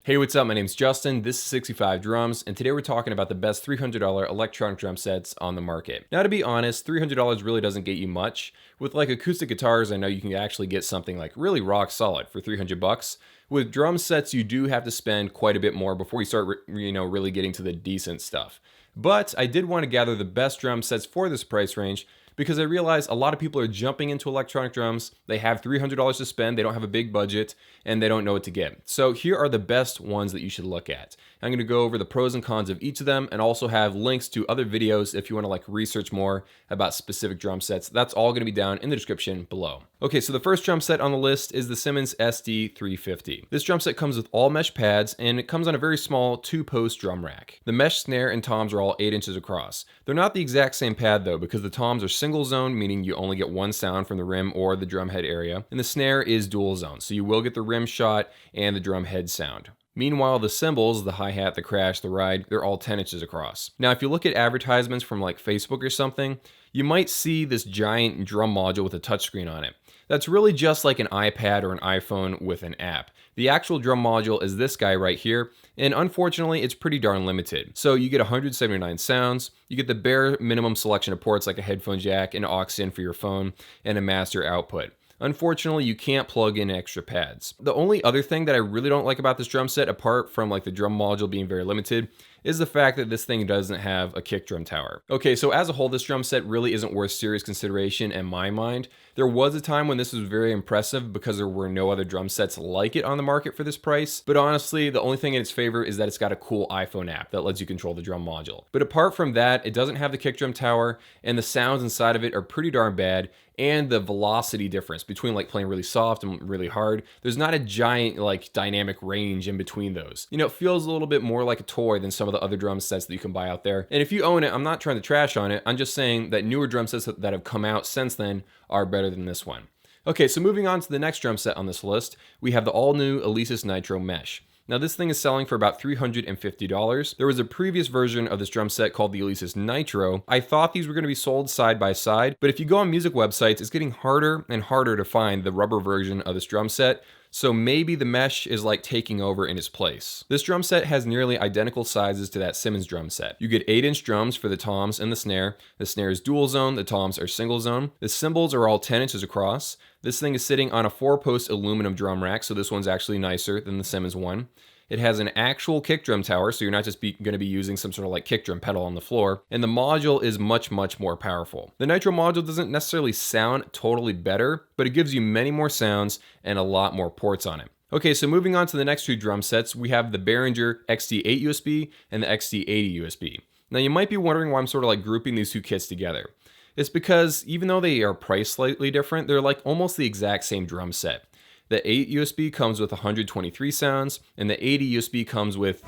Hey, what's up? My name's Justin. This is 65 Drums, and today we're talking about the best $300 electronic drum sets on the market. Now, to be honest, $300 really doesn't get you much. With like acoustic guitars, I know you can actually get something like really rock solid for 300 bucks. With drum sets, you do have to spend quite a bit more before you start, really getting to the decent stuff. But I did want to gather the best drum sets for this price range because I realize a lot of people are jumping into electronic drums. They have $300 to spend, they don't have a big budget, and they don't know what to get. So here are the best ones that you should look at. I'm going to go over the pros and cons of each of them and also have links to other videos if you want to like research more about specific drum sets. That's all going to be down in the description below. Okay, so the first drum set on the list is the Simmons SD350. This drum set comes with all mesh pads and it comes on a very small 2-post drum rack. The mesh snare and toms are all 8 inches across. They're not the exact same pad though, because the toms are single zone, meaning you only get one sound from the rim or the drum head area, and the snare is dual zone, so you will get the rim shot and the drum head sound. Meanwhile, the cymbals, the hi-hat, the crash, the ride, they're all 10 inches across. Now, if you look at advertisements from like Facebook or something, you might see this giant drum module with a touchscreen on it. That's really just like an iPad or an iPhone with an app. The actual drum module is this guy right here, and unfortunately, it's pretty darn limited. So you get 179 sounds, you get the bare minimum selection of ports like a headphone jack, an aux in for your phone, and a master output. Unfortunately, you can't plug in extra pads. The only other thing that I really don't like about this drum set, apart from like the drum module being very limited, is the fact that this thing doesn't have a kick drum tower. Okay, so as a whole, this drum set really isn't worth serious consideration in my mind. There was a time when this was very impressive because there were no other drum sets like it on the market for this price, but honestly, the only thing in its favor is that it's got a cool iPhone app that lets you control the drum module. But apart from that, it doesn't have the kick drum tower, and the sounds inside of it are pretty darn bad, and the velocity difference between like playing really soft and really hard, there's not a giant like dynamic range in between those. You know, it feels a little bit more like a toy than some of the other drum sets that you can buy out there. And if you own it, I'm not trying to trash on it, I'm just saying that newer drum sets that have come out since then are better than this one. Okay, so moving on to the next drum set on this list, we have the all-new Alesis Nitro Mesh. Now this thing is selling for about $350. There was a previous version of this drum set called the Alesis Nitro. I thought these were going to be sold side by side, but if you go on music websites, it's getting harder and harder to find the rubber version of this drum set. So maybe the mesh is like taking over in its place. This drum set has nearly identical sizes to that Simmons drum set. You get 8-inch drums for the toms and the snare. The snare is dual zone, the toms are single zone. The cymbals are all 10 inches across. This thing is sitting on a 4-post aluminum drum rack, so this one's actually nicer than the Simmons one. It has an actual kick drum tower, so you're not just going to be using some sort of like kick drum pedal on the floor. And the module is much more powerful. The Nitro module doesn't necessarily sound totally better, but it gives you many more sounds and a lot more ports on it. Okay, so moving on to the next two drum sets, we have the Behringer XD8USB and the XD80USB. Now you might be wondering why I'm sort of like grouping these two kits together. It's because even though they are priced slightly different, they're like almost the exact same drum set. The 8 USB comes with 123 sounds, and the 80 USB comes with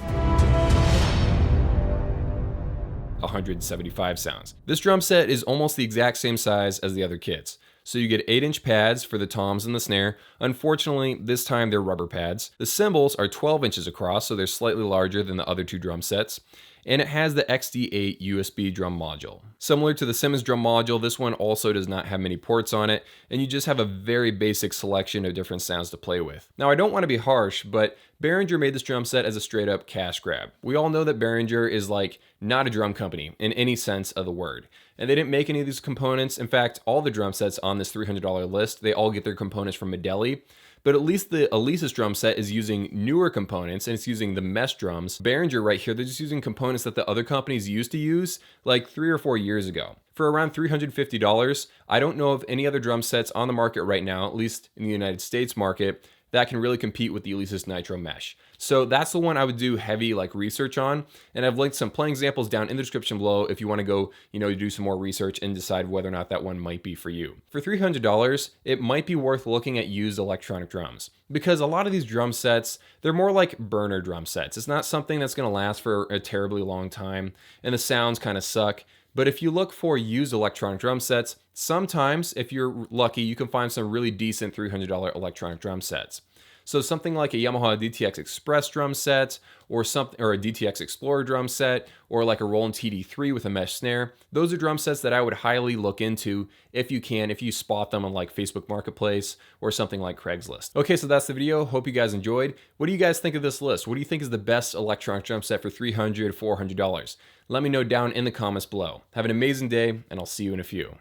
175 sounds. This drum set is almost the exact same size as the other kits. So you get 8-inch pads for the toms and the snare. Unfortunately, this time they're rubber pads. The cymbals are 12 inches across, so they're slightly larger than the other two drum sets. And it has the XD8 USB drum module. Similar to the Simmons drum module, this one also does not have many ports on it, and you just have a very basic selection of different sounds to play with. Now, I don't want to be harsh, but Behringer made this drum set as a straight up cash grab. We all know that Behringer is like not a drum company in any sense of the word. And they didn't make any of these components. In fact, all the drum sets on this $300 list, they all get their components from Medelie. But at least the Alesis drum set is using newer components, and it's using the mesh drums. Behringer right here, they're just using components that the other companies used to use like 3 or 4 years ago. For around $350, I don't know of any other drum sets on the market right now, at least in the United States market, that can really compete with the Alesis Nitro Mesh. So that's the one I would do heavy like research on, and I've linked some playing examples down in the description below if you want to go, do some more research and decide whether or not that one might be for you. For $300, it might be worth looking at used electronic drums, because a lot of these drum sets, they're more like burner drum sets. It's not something that's going to last for a terribly long time, and the sounds kind of suck. But if you look for used electronic drum sets, sometimes, if you're lucky, you can find some really decent $300 electronic drum sets. So something like a Yamaha DTX Express drum set, or something, or a DTX Explorer drum set, or like a Roland TD3 with a mesh snare. Those are drum sets that I would highly look into if you can, if you spot them on like Facebook Marketplace or something like Craigslist. Okay, so that's the video. Hope you guys enjoyed. What do you guys think of this list? What do you think is the best electronic drum set for $300, $400? Let me know down in the comments below. Have an amazing day, and I'll see you in a few.